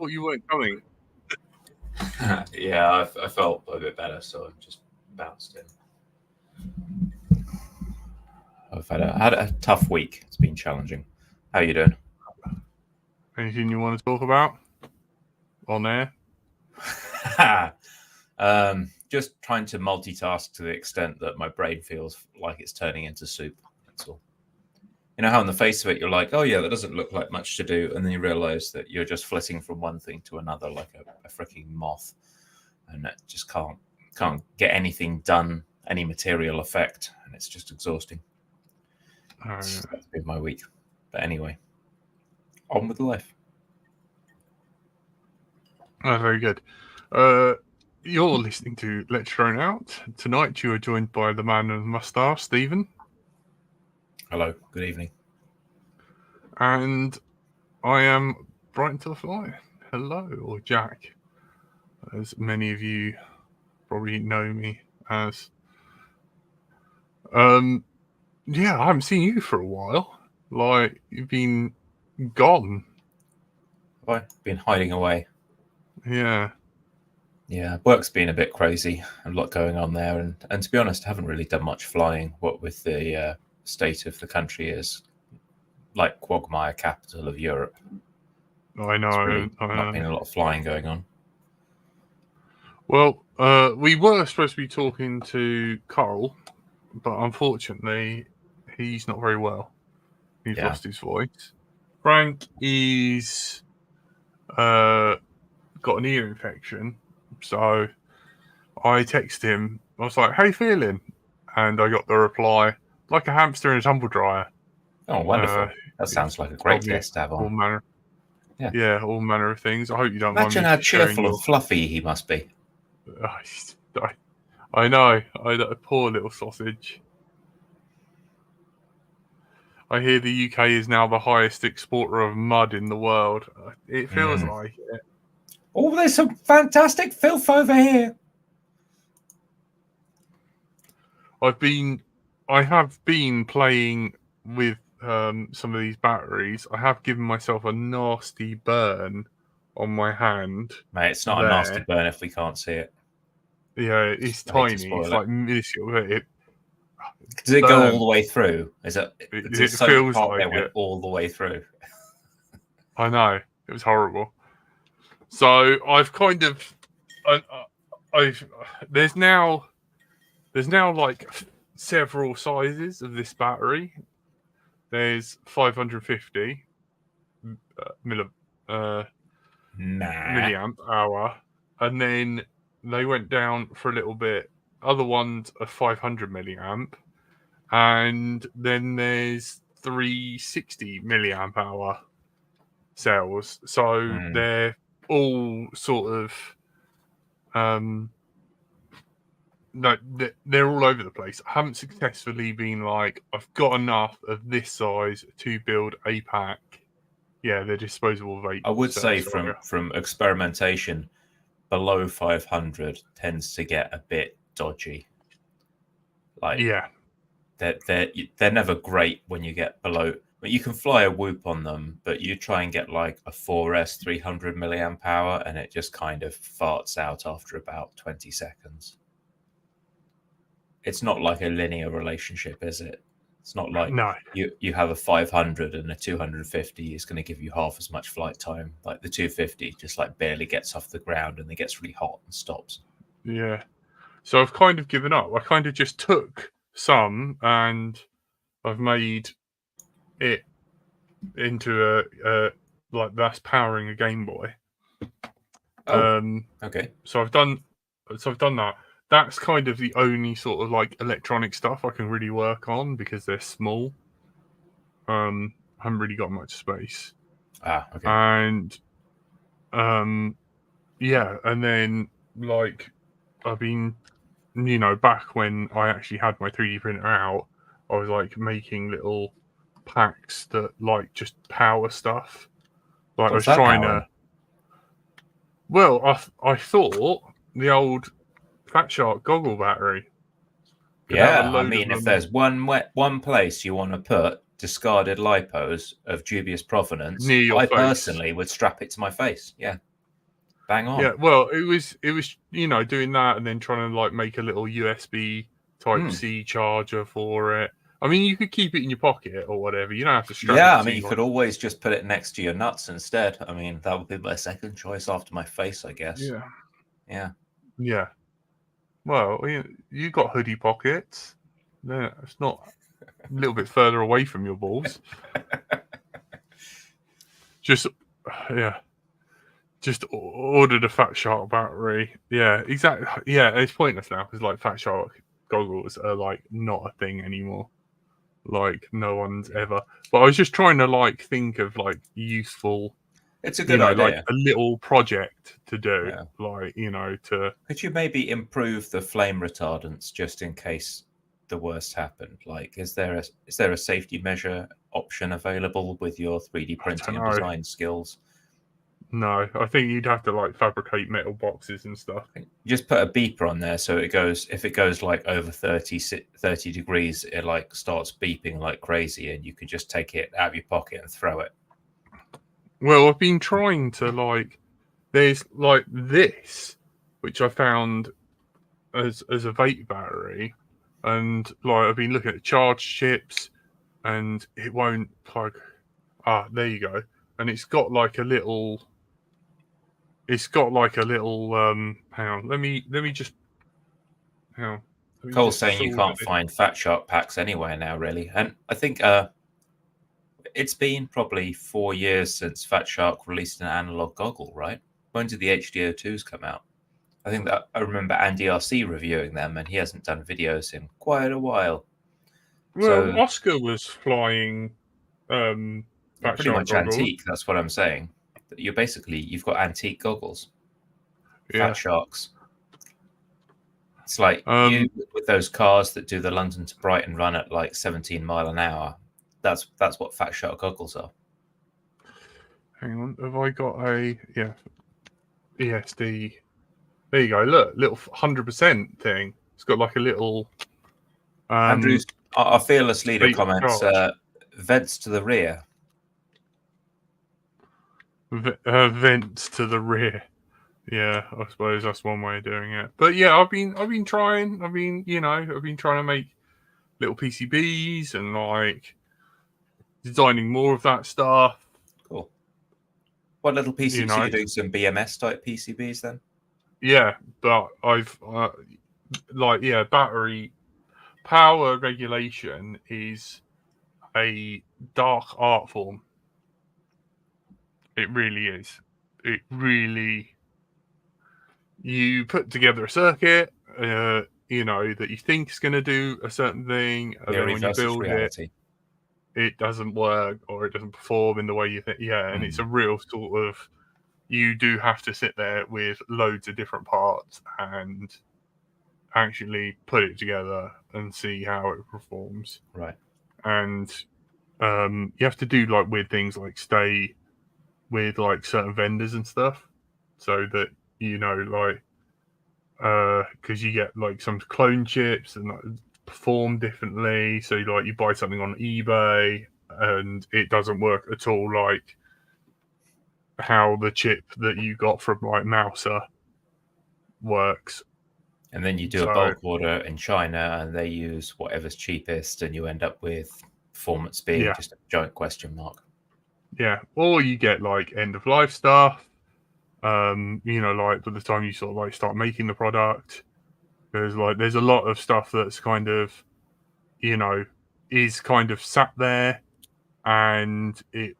thought you weren't coming. Yeah, I felt a bit better, so I just bounced in. I've had a tough week. It's been challenging. How are you doing? Anything you want to talk about on air? Just trying to multitask to the extent that my brain feels like it's turning into soup. That's all. You know how on the face of it, you're like, oh yeah, that doesn't look like much to do. And then you realize that you're just flitting from one thing to another like a freaking moth. And that just can't get anything done, any material effect. And it's just exhausting. That's been my week. But anyway, on with life. Oh, very good. You're listening to Let's Thrown Out. Tonight you are joined by the man with the moustache, Stephen. Hello, good evening. And I am Brighton to the Fly. Hello, or Jack, as many of you probably know me as. Yeah, I haven't seen you for a while. Like, you've been gone. I've been hiding away. Yeah. Yeah, work's been a bit crazy, a lot going on there, and to be honest, I haven't really done much flying. What with the state of the country is, like quagmire capital of Europe. I know. Really not been a lot of flying going on. Well, we were supposed to be talking to Koel, but unfortunately, he's not very well. He's lost his voice. Frank is got an ear infection, so I texted him. I was like, "How you feeling?" And I got the reply, "Like a hamster in a tumble dryer." Oh, wonderful! That sounds like a great guest to have on. All manner, all manner of things. I hope you don't Imagine mind me how cheerful and fluffy he must be. I know. Poor little sausage. I hear the UK is now the highest exporter of mud in the world. It feels like it. Oh, there's some fantastic filth over here. I have been playing with some of these batteries. I have given myself a nasty burn on my hand. Mate, it's not a nasty burn if we can't see it. Yeah, it's tiny. It's like minuscule. Does it go all the way through? Is it? It feels like it went all the way through. I know, it was horrible. So I've kind of, there's now like several sizes of this battery. There's 550 milliamp hour, and then they went down for a little bit. Other ones are 500 milliamp, and then there's 360 milliamp hour cells. So they're all sort of no, they're all over the place. I haven't successfully been like, I've got enough of this size to build a pack. Yeah, they're disposable vape. I would say from experimentation, below 500 tends to get a bit dodgy. Like, they're never great when you get below. But you can fly a Whoop on them, but you try and get like a 4S 300 milliamp hour, and it just kind of farts out after about 20 seconds. It's not like a linear relationship, is it? It's not like you have a 500 and a 250 is going to give you half as much flight time. Like the 250 just like barely gets off the ground and it gets really hot and stops. Yeah. So I've kind of given up. I kind of just took some and I've made it into a like that's powering a Game Boy. Okay. So I've done that. That's kind of the only sort of like electronic stuff I can really work on because they're small. I haven't really got much space. Okay. And yeah, and then like I've been, back when I actually had my 3D printer out, I was like making little packs that like just power stuff. Like What's I was trying to. Well, I thought the old Fat Shark goggle battery. Yeah, I mean, if there's one place you want to put discarded lipos of dubious provenance, I personally would strap it to my face. Yeah. Bang on. Yeah, well, it was doing that and then trying to like make a little USB Type C charger for it. I mean, you could keep it in your pocket or whatever. You don't have to strap it. Yeah, I mean, you could always just put it next to your nuts instead. I mean, that would be my second choice after my face, I guess. Yeah. Yeah. Yeah. Well, you got hoodie pockets. Yeah, it's not a little bit further away from your balls. Just ordered a Fat Shark battery. Yeah, exactly. Yeah, it's pointless now because like Fat Shark goggles are like not a thing anymore. Like no one's ever. But I was just trying to like think of like useful. It's a good idea. Like a little project to do. Yeah. Like to. Could you maybe improve the flame retardants just in case the worst happened? Like, is there a safety measure option available with your 3D printing and design skills? No, I think you'd have to like fabricate metal boxes and stuff. Just put a beeper on there so it goes, if it goes like over 30 degrees, it like starts beeping like crazy and you can just take it out of your pocket and throw it. Well, I've been trying to like, there's like this, which I found as a vape battery, and like I've been looking at charge chips, and it won't plug. Ah, there you go. And it's got like a little. Hang on. Let me just. Hang on. Koel's saying you can't find Fat Shark packs anywhere now, really, and I think it's been probably 4 years since Fat Shark released an analog goggle, right? When did the HDO2s come out? I think that I remember Andy RC reviewing them, and he hasn't done videos in quite a while. Well, so, Oscar was flying pretty much goggles. Antique. That's what I'm saying. You've got antique goggles. Yeah. Fat Sharks. It's like you with those cars that do the London to Brighton run at like 17 mile an hour. That's what Fat Shark goggles are. Hang on, have I got a ESD? There you go. Look, little 100% thing. It's got like a little. Andrew's our fearless leader comments. Vents to the rear. Vents to the rear. Yeah, I suppose that's one way of doing it. But yeah, I've been trying. I've been trying to make little PCBs and like designing more of that stuff. Cool. What little PCBs are you doing? Some BMS type PCBs then? Yeah, but I've battery power regulation is a dark art form. It really is. It really. You put together a circuit, that you think is going to do a certain thing, and then when you build it doesn't work or it doesn't perform in the way you think. Yeah, and it's a real sort of. You do have to sit there with loads of different parts and actually put it together and see how it performs. Right. And you have to do like weird things like stay with like certain vendors and stuff so that because you get like some clone chips and like, perform differently. So like you buy something on eBay and it doesn't work at all like how the chip that you got from like Mouser works. And then you do a bulk order in China and they use whatever's cheapest and you end up with performance being just a giant question mark. Yeah. Or you get like end of life stuff. Like by the time you sort of like start making the product, there's a lot of stuff that's kind of, is kind of sat there and it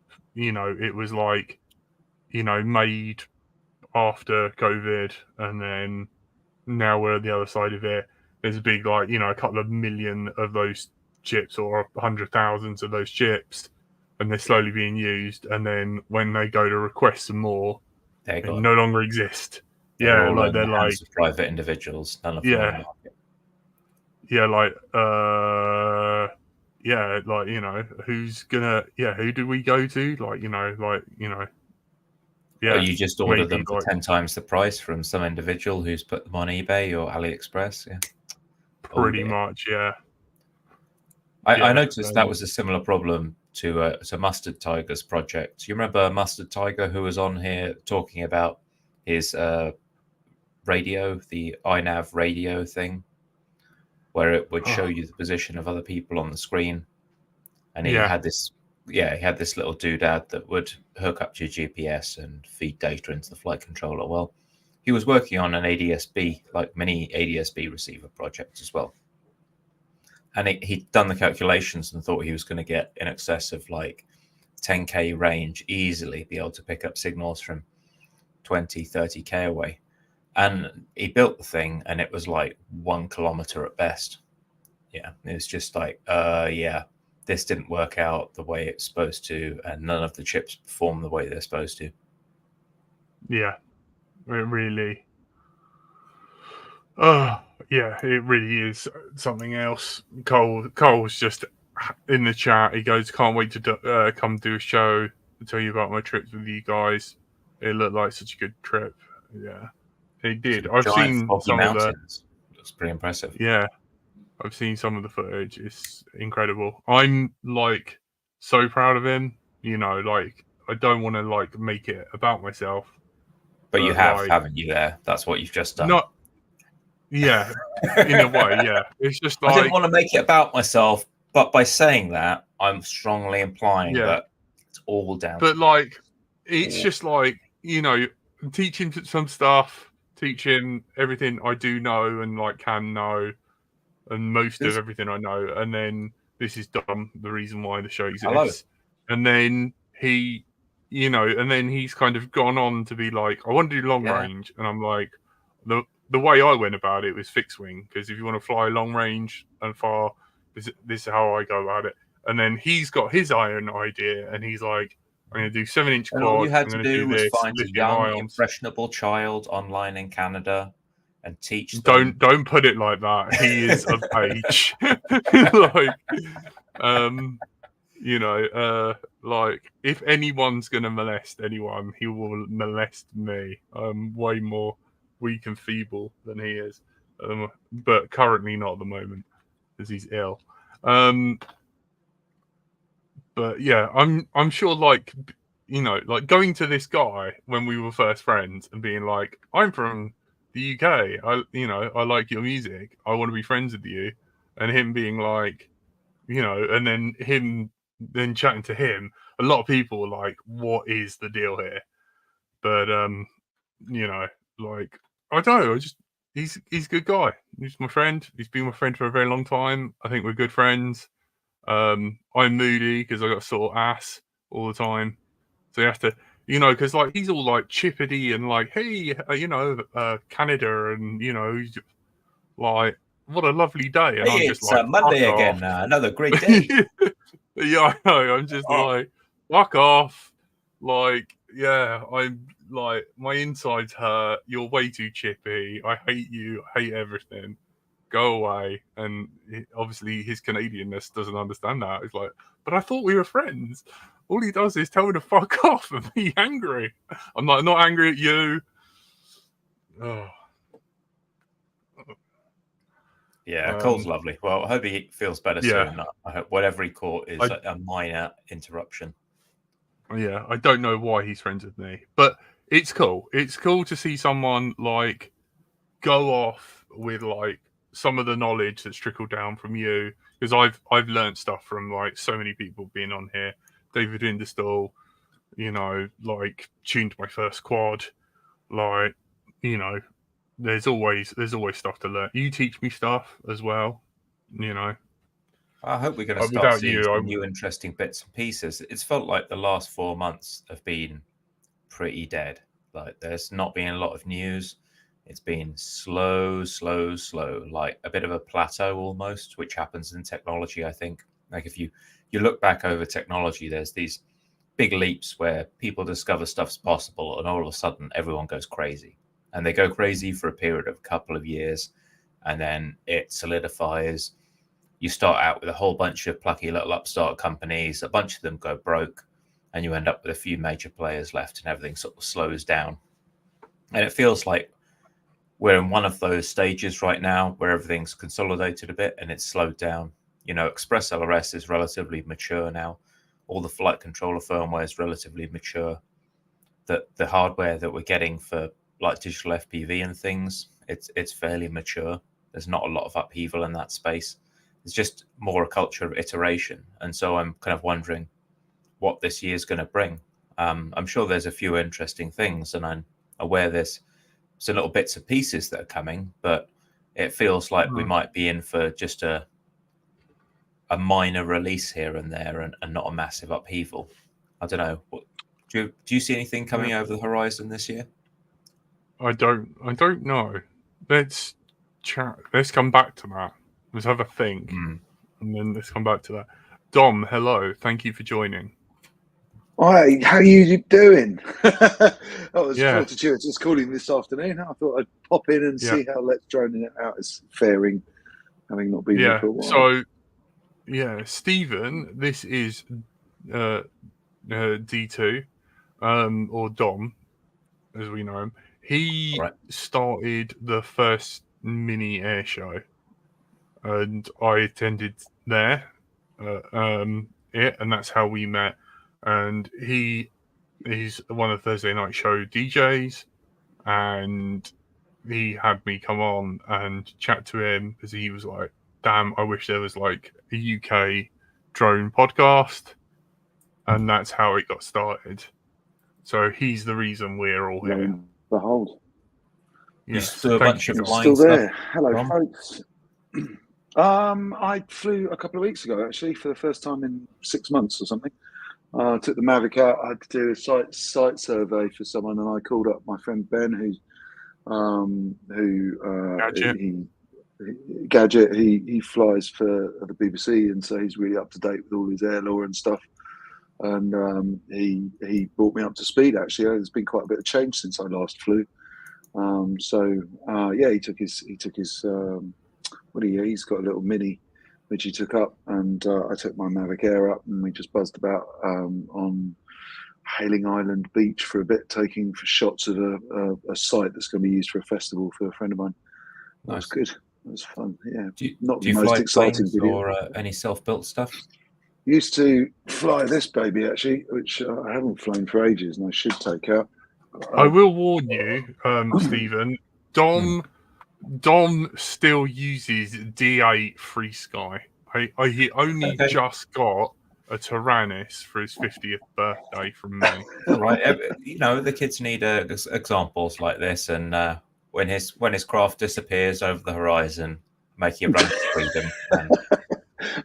was like, made after COVID and then now we're at the other side of it. There's a big, like, a couple of million of those chips or 100,000 of those chips and they're slowly being used. And then when they go to request some more, they no longer exist. They're like private individuals. None of them on the market. Who's gonna? Yeah, who do we go to? Yeah, you just order them for 10 times the price from some individual who's put them on eBay or AliExpress. Yeah, pretty much. Yeah. I noticed that was a similar problem to Mustard Tiger's project. You remember Mustard Tiger who was on here talking about his radio, the iNav radio thing, where it would show you the position of other people on the screen. And he had this, he had this little doodad that would hook up to your GPS and feed data into the flight controller. Well, he was working on an ADS-B, like mini ADS-B receiver project as well. And he'd done the calculations and thought he was going to get in excess of like 10K range, easily be able to pick up signals from 20, 30K away. And he built the thing and it was like 1 kilometer at best. Yeah, it was just like, this didn't work out the way it's supposed to, and none of the chips perform the way they're supposed to. Yeah, it really. It really is something else. Cole's just in the chat. He goes, "Can't wait to come do a show and tell you about my trips with you guys. It looked like such a good trip." Yeah, it did. I've seen some of the. Looks pretty impressive. Yeah, I've seen some of the footage. It's incredible. I'm like so proud of him. You know, like I don't want to like make it about myself. But you have, like, haven't you? There, that's what you've just done. Not. Yeah, in a way, yeah. It's just like I didn't want to make it about myself, but by saying that, I'm strongly implying that it's all down. But like, it's just like, you know, teaching some stuff, teaching everything I do know and like can know, and most of everything I know, and then this is done. The reason why the show exists, and then he, you know, and then he's kind of gone on to be like, I want to do long range, and I'm like, the way I went about it was fixed wing, because if you want to fly long range and far, this is how I go about it. And then he's got his own idea, and he's like, I'm going to do 7-inch quad. All you had to do was find a young, impressionable child online in Canada and teach them. Don't put it like that. He is of age. You know, like if anyone's going to molest anyone, he will molest me. I'm way more weak and feeble than he is, but currently not at the moment because he's ill. But yeah, I'm sure, like, you know, like going to this guy when we were first friends and being like, I'm from the UK, I like your music, I want to be friends with you, and him being like, you know, and then him then chatting to him, a lot of people were like, what is the deal here? But you know, like, I don't know, he's a good guy. He's my friend. He's been my friend for a very long time. I think we're good friends. I'm moody because I got sore ass all the time. So you have to, you know, because like he's all like chippity and like, hey, you know, Canada, and you know, like, what a lovely day. And hey, I'm just like, Monday again, another great day. Yeah, I know. I'm just like, fuck off. Like, yeah, I'm like, my insides hurt. You're way too chippy. I hate you. I hate everything. Go away. And obviously his Canadianness doesn't understand that. It's like, but I thought we were friends. All he does is tell me to fuck off and be angry. I'm like, not angry at you. Oh. Yeah, Cole's lovely. Well, I hope he feels better soon. I hope whatever he caught is a minor interruption. Yeah, I don't know why he's friends with me, but it's cool. It's cool to see someone like go off with like some of the knowledge that's trickled down from you, because I've learned stuff from like so many people being on here. David Inderstall, you know, like tuned my first quad, like, you know, there's always stuff to learn. You teach me stuff as well, you know. I hope we're going to start seeing some new interesting bits and pieces. It's felt like the last 4 months have been pretty dead. Like there's not been a lot of news. It's been slow, like a bit of a plateau almost, which happens in technology, I think. Like if you look back over technology, there's these big leaps where people discover stuff's possible and all of a sudden everyone goes crazy. And they go crazy for a period of a couple of years and then it solidifies. You start out with a whole bunch of plucky little upstart companies, a bunch of them go broke, and you end up with a few major players left and everything sort of slows down. And it feels like we're in one of those stages right now where everything's consolidated a bit and it's slowed down. You know, Express LRS is relatively mature now. All the flight controller firmware is relatively mature. The hardware that we're getting for like digital FPV and things, it's fairly mature. There's not a lot of upheaval in that space. It's just more a culture of iteration. And so I'm kind of wondering what this year's going to bring. I'm sure there's a few interesting things, and I'm aware there's some little bits and pieces that are coming, but it feels like we might be in for just a minor release here and there, and not a massive upheaval. I don't know. Do you see anything coming over the horizon this year? I don't know. Let's chat. Let's come back to that. Let's have a think, and then let's come back to that. Dom, hello. Thank you for joining. Hi, how are you doing? I was fortuitous calling this afternoon. I thought I'd pop in and see how Let's Drone It Out is faring, having not been here for a while. So, Stephen, this is D2, or Dom, as we know him. He started the first mini air show, and I attended there. And that's how we met. And he's one of the Thursday night show DJs, and he had me come on and chat to him because he was like, damn, I wish there was like a UK drone podcast. And that's how it got started. So he's the reason we're all here. Behold. Yes, still a bunch of still there. Hello, folks. I flew a couple of weeks ago, actually, for the first time in 6 months or something. I took the Mavic out. I had to do a site survey for someone, and I called up my friend Ben, Gadget. He flies for the BBC, and so he's really up to date with all his air law and stuff. And he brought me up to speed. Actually, there's been quite a bit of change since I last flew. He took his he's got a little mini which he took up, and I took my Mavic Air up, and we just buzzed about on Hailing Island Beach for a bit, taking shots of a site that's going to be used for a festival for a friend of mine. That was good. It was fun. Yeah. Do you fly planes or any self-built stuff? Used to fly this baby, actually, which I haven't flown for ages, and I should take out. I will warn you, Stephen. Dom still uses D8 Free Sky. He only just got a Tyrannus for his 50th birthday from me. All right, the kids need examples like this, and when his craft disappears over the horizon, making a run for freedom.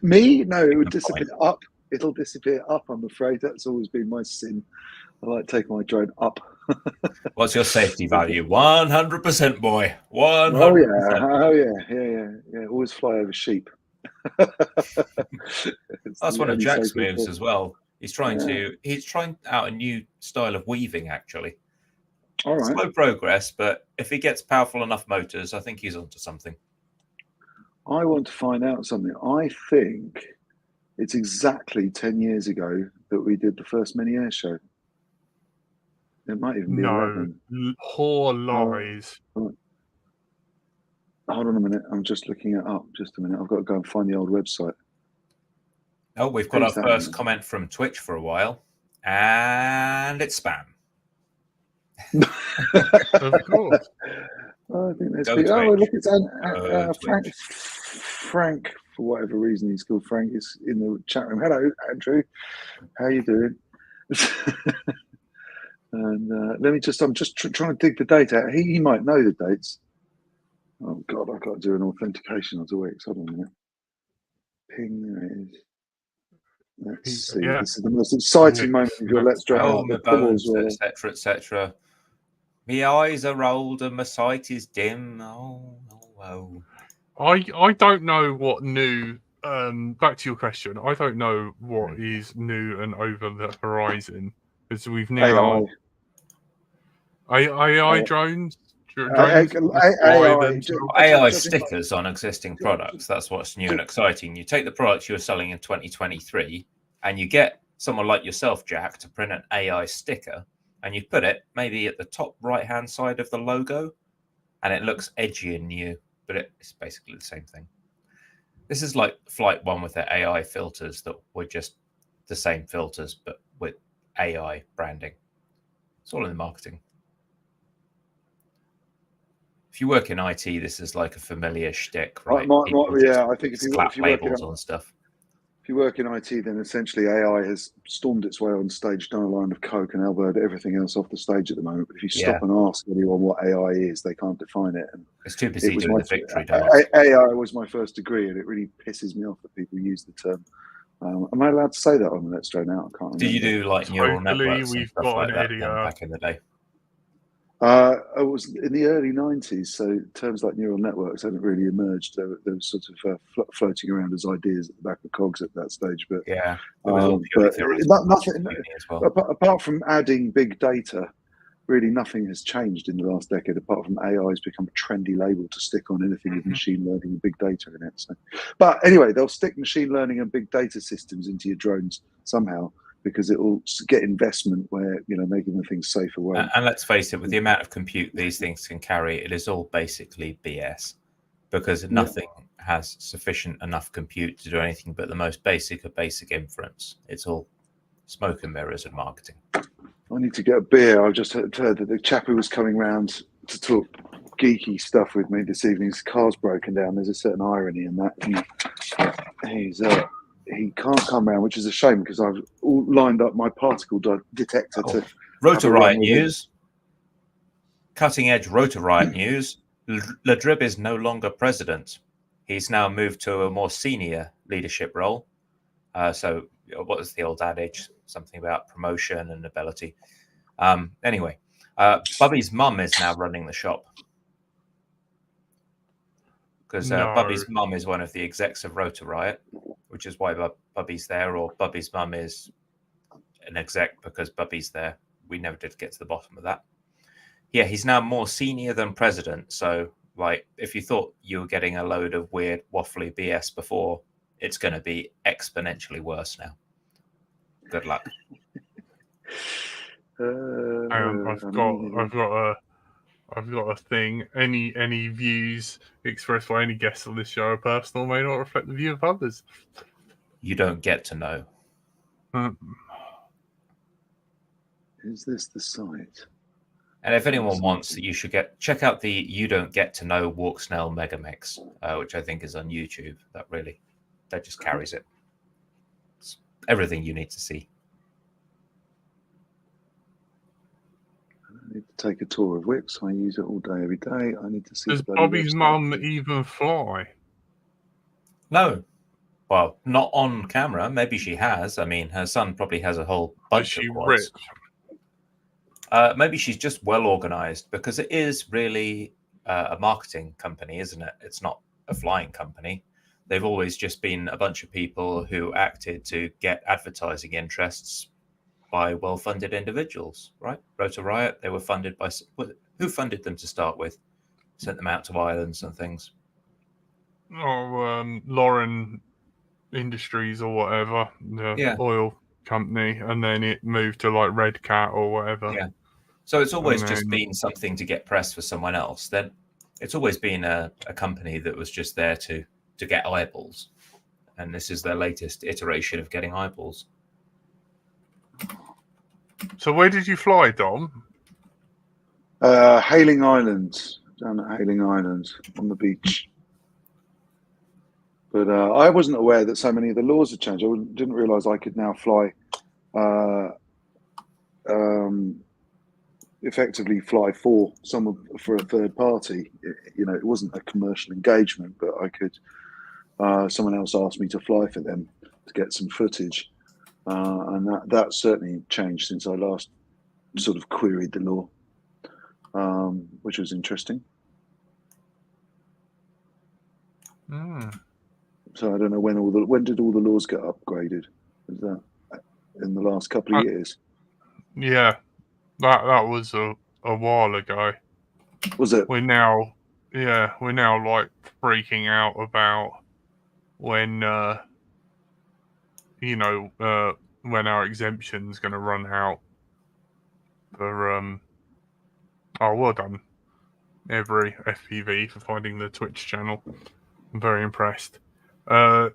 Me? No, it would disappear up. It'll disappear up, I'm afraid. That's always been my sin. I like taking my drone up. What's your safety value? 100%, boy. 100%. Oh yeah. Always fly over sheep. That's one of Jack's moves as well. He's trying out a new style of weaving, actually. All right. Slow progress, but if he gets powerful enough motors, I think he's onto something. I want to find out something. I think it's exactly 10 years ago that we did the first mini air show. It might even be 11. Poor lies. Hold on a minute. I'm just looking it up. Just a minute. I've got to go and find the old website. Oh, we've got our first comment from Twitch for a while, and it's spam. Of course. I think there's look, it's Frank, for whatever reason he's called Frank, is in the chat room. Hello, Andrew. How you doing? And I'm just trying to dig the date out. He might know the dates. Oh God, I've got to do an authentication of the weeks. Hold on a minute. Ping, there it is. Let's see. Yeah. This is the most exciting moment of your Let's Drone It Out, etc. My eyes are old and my sight is dim. Oh. I don't know what new. Back to your question. I don't know what is new and over the horizon, because we've now AI drones. AI stickers on existing products. That's what's new and exciting. You take the products you were selling in 2023 and you get someone like yourself, Jack, to print an AI sticker, and you put it maybe at the top right-hand side of the logo, and it looks edgy and new, but it's basically the same thing. This is like Flight One with their AI filters that were just the same filters, but with AI branding. It's all in the marketing. if you work in IT, this is like a familiar shtick, right? Yeah, I think if slap you work in labels on stuff. if you work in IT, then essentially AI has stormed its way on stage, done a line of coke and elbowed everything else off the stage at the moment. But if you stop and ask anyone what AI is, they can't define it. And it's too busy doing the victory dance. AI was my first degree, and it really pisses me off that people use the term. Am I allowed to say that on Let's Throw Now? I can't remember. Did you do like neural networks and stuff like that back in the day? I was in the early 90s, so terms like neural networks hadn't really emerged. They were sort of floating around as ideas at the back of cogs at that stage. But yeah, but nothing. Well. Apart from adding big data, really nothing has changed in the last decade. Apart from AI has become a trendy label to stick on anything with machine learning and big data in it. So, but anyway, they'll stick machine learning and big data systems into your drones somehow, because it will get investment where, making the things safer. And let's face it, with the amount of compute these things can carry, it is all basically BS, because nothing has sufficient enough compute to do anything but the most basic of basic inference. It's all smoke and mirrors and marketing. I need to get a beer. I've just heard that the chap who was coming round to talk geeky stuff with me this evening, his car's broken down. There's a certain irony in that. He can't come round, which is a shame, because I've all lined up my particle detector to... Rotor Riot news. Cutting edge Rotor Riot news. Le Drib is no longer president. He's now moved to a more senior leadership role. So what is the old adage? Something about promotion and ability. Anyway, Bubby's mum is now running the shop. Because Bubby's mum is one of the execs of Rotor Riot, which is why Bubby's there, or Bubby's mum is an exec because Bubby's there. We never did get to the bottom of that. Yeah, he's now more senior than president. So, like, if you thought you were getting a load of weird, waffly BS before, it's going to be exponentially worse now. Good luck. I've got a thing. Any views expressed by any guests on this show are personal, may not reflect the view of others. You don't get to know. Is this the site? And if anyone wants, you should check out the You Don't Get to Know Walk Snell Mega Mix, which I think is on YouTube. That just carries it. It's everything you need to see. I need to take a tour of Wix. I use it all day, every day. I need to see. Does Bobby's mum even fly? No. Well, not on camera. Maybe she has. I mean, her son probably has a whole bunch of quads. Maybe she's just well organized, because it is really a marketing company, isn't it? It's not a flying company. They've always just been a bunch of people who acted to get advertising interests by well-funded individuals, right? Rotor Riot, they were funded by... Who funded them to start with? Sent them out to islands and things. Lauren Industries or whatever, the oil company, and then it moved to like Red Cat or whatever. Yeah. So it's always just been something to get press for someone else. Then it's always been a company that was just there to get eyeballs. And this is their latest iteration of getting eyeballs. So where did you fly, Dom? Hailing Islands, down at Hailing Islands on the beach. But I wasn't aware that so many of the laws had changed. I didn't realise I could now fly, effectively fly for a third party. It wasn't a commercial engagement, but I could. Someone else asked me to fly for them to get some footage, and that certainly changed since I last sort of queried the law, which was interesting. So I don't know when did all the laws get upgraded? Was that in the last couple of years? Yeah, that was a while ago. Was it? We're now like freaking out about when when our exemption's going to run out for well done every FPV for finding the Twitch channel. I'm very impressed. Because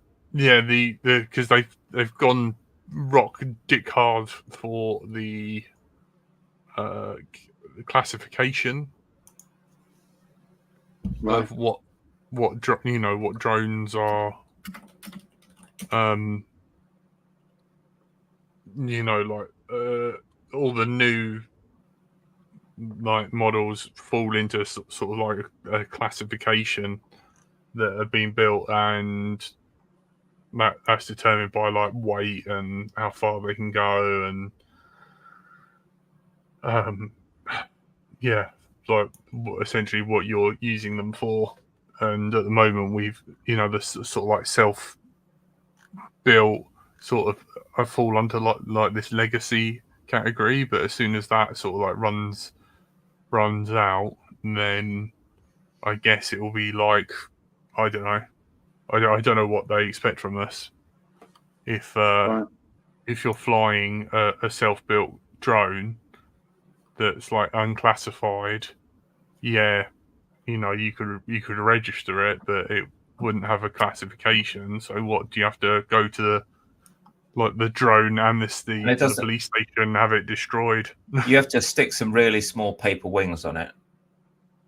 they've gone rock dick hard for the classification Right. of what drones are, all the new like models fall into sort of like a classification that are being built, and that's determined by like weight and how far they can go, and yeah, like essentially what you're using them for. And at the moment, we've the sort of like self-built sort of I fall under like this legacy category, but as soon as that sort of like runs out, then I guess it will be like, I don't know. I don't know what they expect from us. If Right. if you're flying a self-built drone that's like unclassified, yeah, you could register it, but it wouldn't have a classification. So what, do you have to go to the drone amnesty And it to the doesn't. police station and have it destroyed? You have to stick some really small paper wings on it.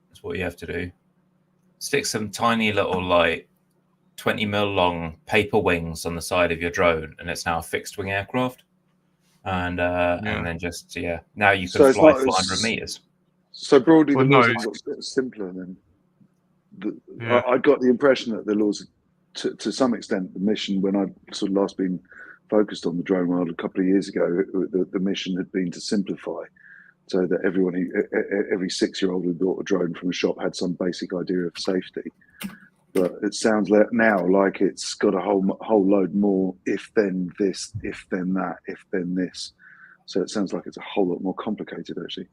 That's what you have to do. Stick some tiny little like 20 mil long paper wings on the side of your drone, and it's now a fixed wing aircraft. And then just now you can So it's fly not 400 meters. So broadly, Well, the laws no, have got a bit simpler then. Yeah. I got the impression that the laws, to some extent, the mission, when I'd sort of last been focused on the drone world a couple of years ago, the mission had been to simplify, so that every 6-year-old who bought a drone from a shop had some basic idea of safety. But it sounds now like it's got a whole load more if then this, if then that, if then this. So it sounds like it's a whole lot more complicated, actually.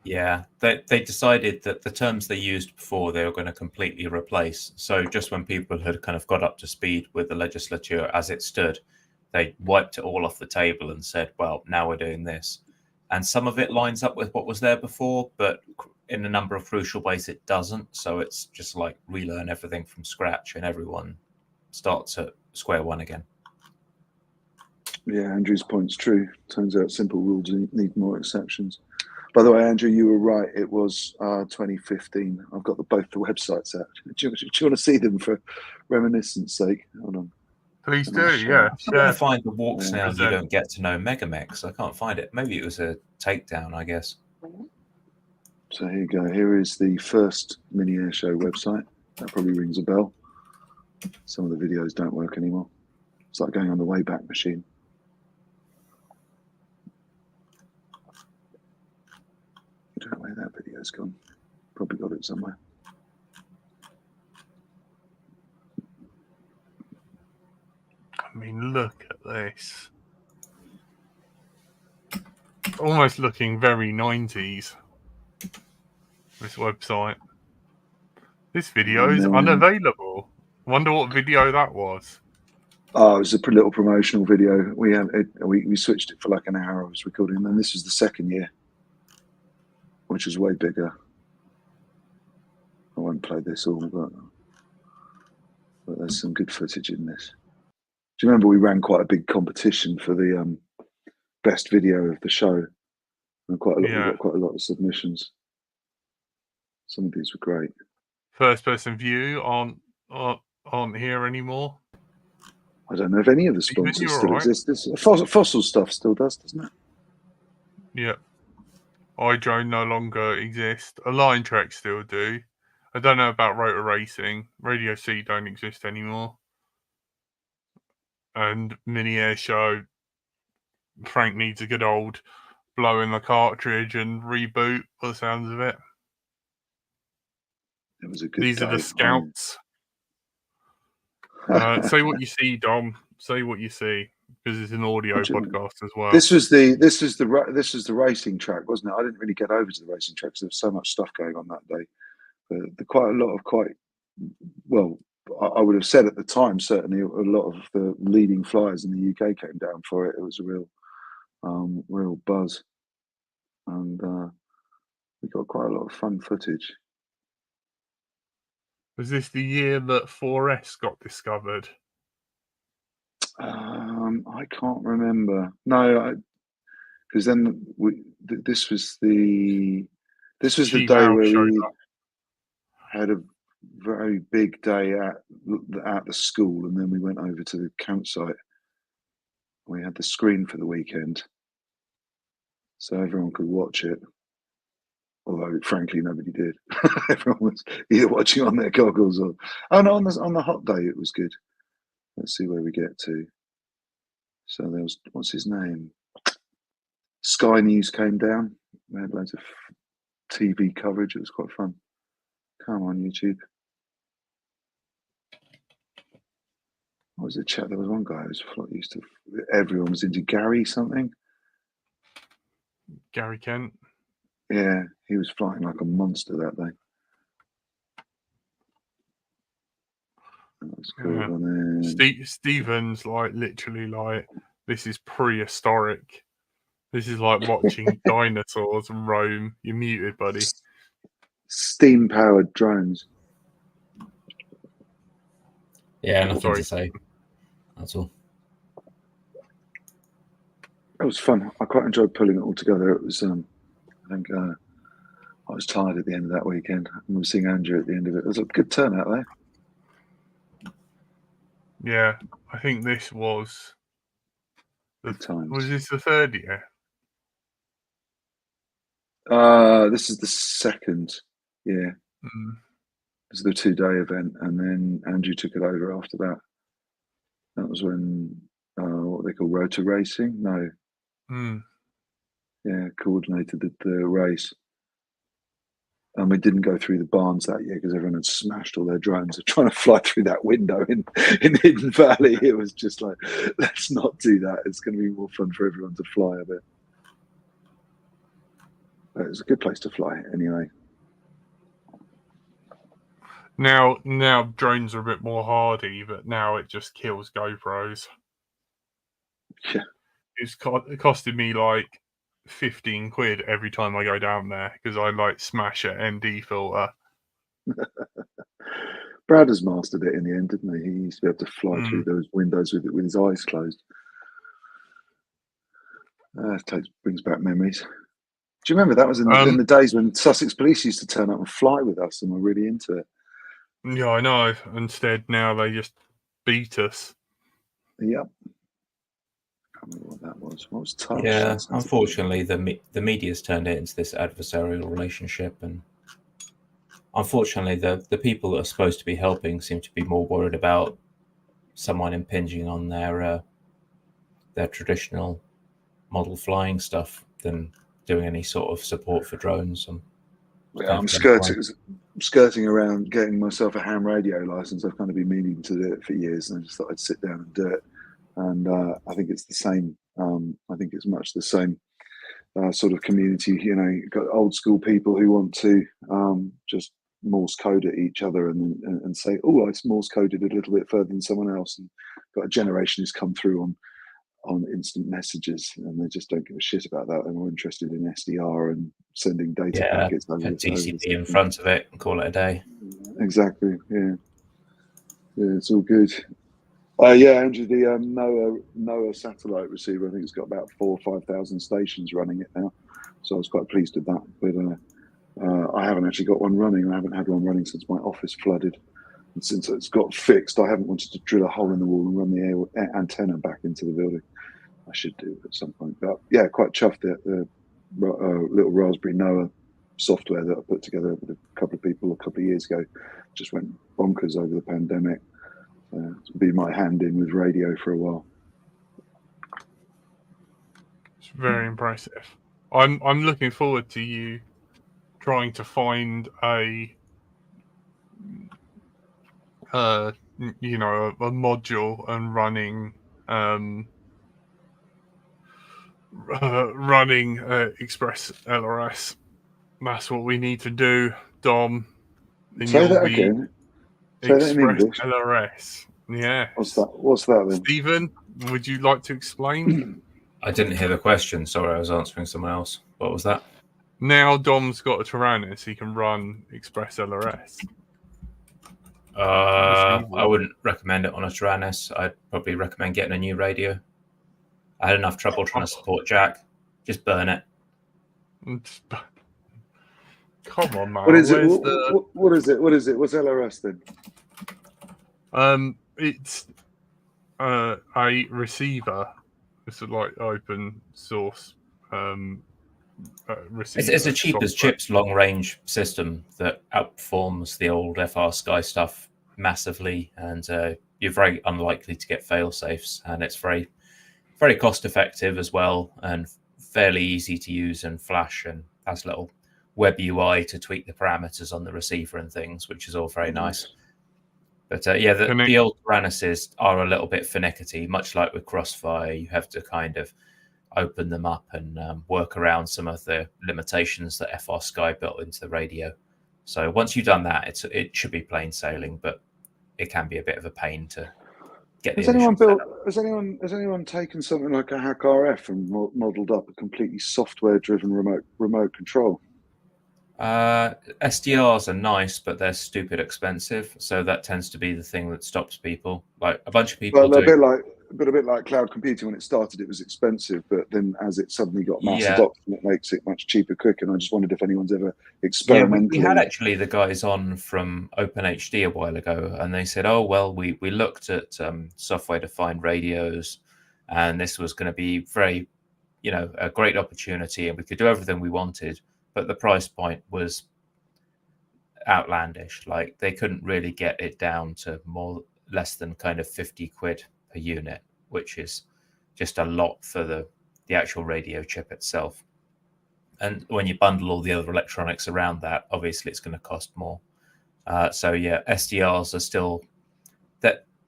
Yeah, they decided that the terms they used before they were going to completely replace. So just when people had kind of got up to speed with the legislature as it stood, they wiped it all off the table and said, well, now we're doing this. And some of it lines up with what was there before, but in a number of crucial ways it doesn't. So it's just like relearn everything from scratch and everyone starts at square one again. Yeah, Andrew's point's true. Turns out simple rules need more exceptions. By the way, Andrew, you were right. It was 2015. I've got both the websites out. Do you want to see them for reminiscence sake? Hold on. Please do, yeah. I'm trying to find the walks now. You Present. don't get to know Megamex. I can't find it. Maybe it was a takedown, I guess. So here you go. Here is the first Mini Air Show website. That probably rings a bell. Some of the videos don't work anymore. It's like going on the Wayback Machine. I don't know where that video's gone. Probably got it somewhere. I mean, look at this. Almost looking very 90s. This website. This video is unavailable. Wonder what video that was. Oh, it was a little promotional video. We switched it for like an hour. I was recording, and this was the second year, which was way bigger. I won't play this all, but there's some good footage in this. Do you remember we ran quite a big competition for the best video of the show? And we got quite a lot of submissions. Some of these were great. First person view aren't here anymore. I don't know if any of the sponsors still exist. Fossil stuff still does, doesn't it? Yeah. iDrone no longer exists. Align Trek still do. I don't know about Rotor Racing. Radio C don't exist anymore. And Mini Air Show, Frank needs a good old blow in the cartridge and reboot, by the sounds of it. It was a good These are the scouts. Say what you see, Dom. Say what you see, because it's an audio podcast as well. This was the racing track, wasn't it? I didn't really get over to the racing track because there was so much stuff going on that day. But quite a lot of I would have said at the time, certainly a lot of the leading flyers in the UK came down for it. It was a real buzz, and we got quite a lot of fun footage. Was this the year that 4S got discovered? I can't remember. No, because then this was the day where we had very big day at the school, and then we went over to the campsite. We had the screen for the weekend, so everyone could watch it. Although, frankly, nobody did. Everyone was either watching on their goggles or no, on the hot day it was good. Let's see where we get to. So there was, what's his name? Sky News came down. We had loads of TV coverage. It was quite fun. Come on, YouTube. What was the chat? There was one guy who was used to. Everyone was into Gary something. Gary Kent. Yeah, he was flying like a monster that day. That was cool. Yeah. And then Stephen's like literally like, this is prehistoric. This is like watching dinosaurs roam. You're muted, buddy. Steam-powered drones. Yeah, nothing to say. That's all. It was fun. I quite enjoyed pulling it all together. It was, I think, I was tired at the end of that weekend. I remember seeing Andrew at the end of it. It was a good turnout there. Yeah, I think this was. Good times. Was this the third year? This is the second year. It was the 2-day event, and then Andrew took it over after that. That was when what they call rotor racing. No. Yeah, coordinated the race. And we didn't go through the barns that year because everyone had smashed all their drones and trying to fly through that window in Hidden Valley. It was just like, let's not do that. It's going to be more fun for everyone to fly a bit. But it was a good place to fly anyway. Now drones are a bit more hardy, but now it just kills GoPros. Yeah. It costed me like 15 quid every time I go down there because I like smash an ND filter. Brad has mastered it in the end, didn't he? He used to be able to fly through those windows with his eyes closed. Brings back memories. Do you remember that was in the days when Sussex Police used to turn up and fly with us, and we're really into it? Yeah, I know. Instead, now they just beat us. Yep. I can't remember what that was. What was touch? Yeah, unfortunately, the media's turned it into this adversarial relationship, and unfortunately, the people that are supposed to be helping seem to be more worried about someone impinging on their traditional model flying stuff than doing any sort of support for drones. Yeah, I'm skirting around getting myself a ham radio license. I've kind of been meaning to do it for years, and I just thought I'd sit down and do it. And I think it's the same. I think it's much the same sort of community. You know, you've got old school people who want to just Morse code at each other and say, "Oh, I Morse coded a little bit further than someone else," and got a generation who's come through on instant messages, and they just don't give a shit about that. They're more interested in SDR and sending data packets over TCP in front of it and call it a day. Exactly. Yeah, it's all good. Andrew, the NOAA satellite receiver, I think it's got about 4,000 or 5,000 stations running it now, so I was quite pleased with that. But I haven't actually got one running. I haven't had one running since my office flooded. And since it's got fixed, I haven't wanted to drill a hole in the wall and run the antenna back into the building. I should do at some point. But yeah, quite chuffed at the little Raspberry NOAA software that I put together with a couple of people a couple of years ago. Just went bonkers over the pandemic. To be my hand in with radio for a while. It's very impressive. I'm looking forward to you trying to find a module and running Express LRS. That's what we need to do, Dom. Say that again. Say that in English. LRS. Yeah. What's that then? Stephen, would you like to explain? I didn't hear the question. Sorry, I was answering someone else. What was that? Now Dom's got a Tyrannus, he can run Express LRS. I wouldn't recommend it on a Tyrannus. I'd probably recommend getting a new radio. I had enough trouble trying to support Jack. Just burn it. Come on, man. What is it? Where's the? What is it? What is it? What's LRS then? It's a receiver. It's like open source receiver. It's the cheapest software. chips long range system that outperforms the old FR Sky stuff massively, and you're very unlikely to get fail safes, and it's very cost effective as well, and fairly easy to use and flash, and has little web UI to tweak the parameters on the receiver and things, which is all very nice. But the old Tyrannuses are a little bit finicky, much like with Crossfire. You have to kind of open them up and work around some of the limitations that FR Sky built into the radio. So once you've done that, it should be plain sailing, but it can be a bit of a pain to get. Has anyone taken something like a Hack RF and modelled up a completely software-driven remote control? SDRs are nice, but they're stupid expensive. So that tends to be the thing that stops people. Like a bunch of people. Well, a bit like cloud computing. When it started, it was expensive, but then as it suddenly got mass adoption, it makes it much cheaper, quick. And I just wondered if anyone's ever experimented. We had actually the guys on from OpenHD a while ago, and they said, "Oh well, we looked at software-defined radios, and this was going to be very, a great opportunity, and we could do everything we wanted." But the price point was outlandish. Like they couldn't really get it down to less than kind of 50 quid per unit, which is just a lot for the actual radio chip itself. And when you bundle all the other electronics around that, obviously it's going to cost more. SDRs are still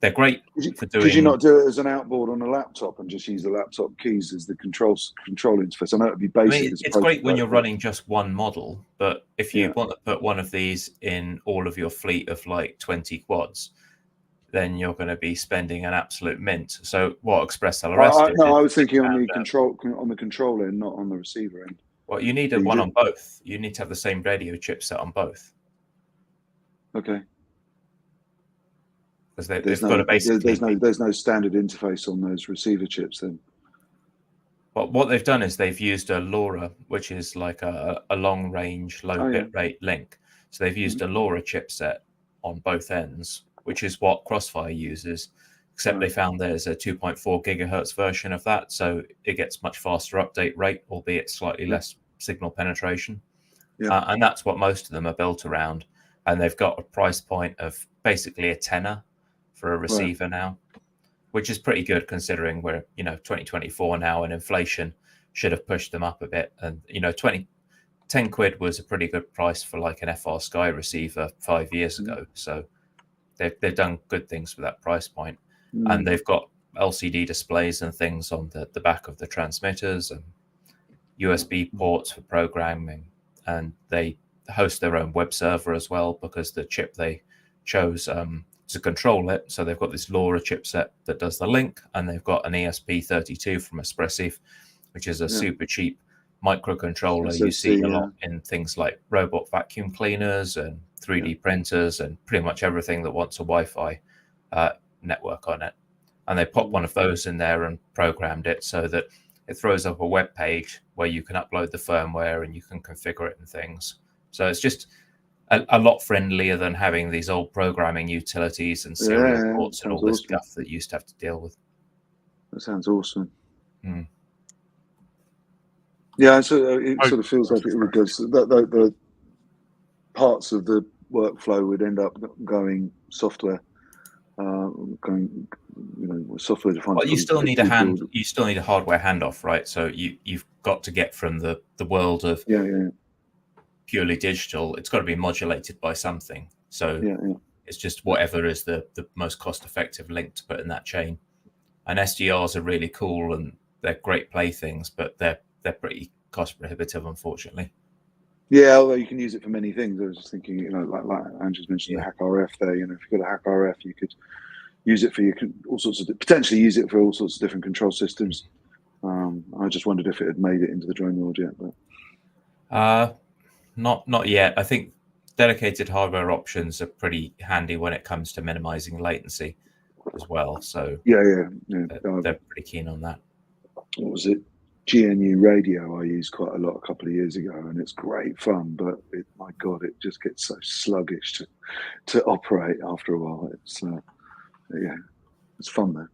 they're great for doing. Could you not do it as an outboard on a laptop and just use the laptop keys as the control interface? I know it'd be basic. It's great when you're running just one model, but if you want to put one of these in all of your fleet of like 20 quads, then you're going to be spending an absolute mint. So what Express LRS did? No, I was thinking on the control end, not on the receiver end. Well, you need one on both. You need to have the same radio chipset on both. Okay. Because there's no standard interface on those receiver chips then. Well, what they've done is they've used a LoRa, which is like a long range, low bit rate link. So they've used a LoRa chipset on both ends, which is what Crossfire uses, except they found there's a 2.4 gigahertz version of that. So it gets much faster update rate, albeit slightly less signal penetration. Yeah. And that's what most of them are built around. And they've got a price point of basically a tenner for a receiver now, which is pretty good considering we're 2024 now, and inflation should have pushed them up a bit. And 10 quid was a pretty good price for like an FR Sky receiver 5 years ago. So they've done good things for that price point. And they've got LCD displays and things on the back of the transmitters and USB ports for programming, and they host their own web server as well, because the chip they chose to control it. So they've got this LoRa chipset that does the link, and they've got an ESP32 from Espressif, which is a super cheap microcontroller you see a lot in things like robot vacuum cleaners and 3D printers and pretty much everything that wants a Wi-Fi network on it. And they popped one of those in there and programmed it so that it throws up a web page where you can upload the firmware and you can configure it and things. So it's just a lot friendlier than having these old programming utilities and serial ports and all this stuff that you used to have to deal with. That sounds awesome. Yeah, so it sort of feels like it would go. The parts of the workflow would end up going software, software defined. Well, you still need a hardware handoff, right? So you've got to get from the world of purely digital. It's got to be modulated by something. So it's just whatever is the most cost effective link to put in that chain. And SDRs are really cool and they're great playthings, but they're pretty cost prohibitive, unfortunately. Yeah, although you can use it for many things. I was just thinking, like Andrew's mentioned the Hack RF there. If you've got a Hack RF, you could use it for potentially use it for all sorts of different control systems. I just wondered if it had made it into the drone world yet, but not yet. I think dedicated hardware options are pretty handy when it comes to minimizing latency as well. So they're pretty keen on that. What was it? GNU radio I used quite a lot a couple of years ago, and it's great fun, but my God, it just gets so sluggish to operate after a while. It's yeah, it's fun though.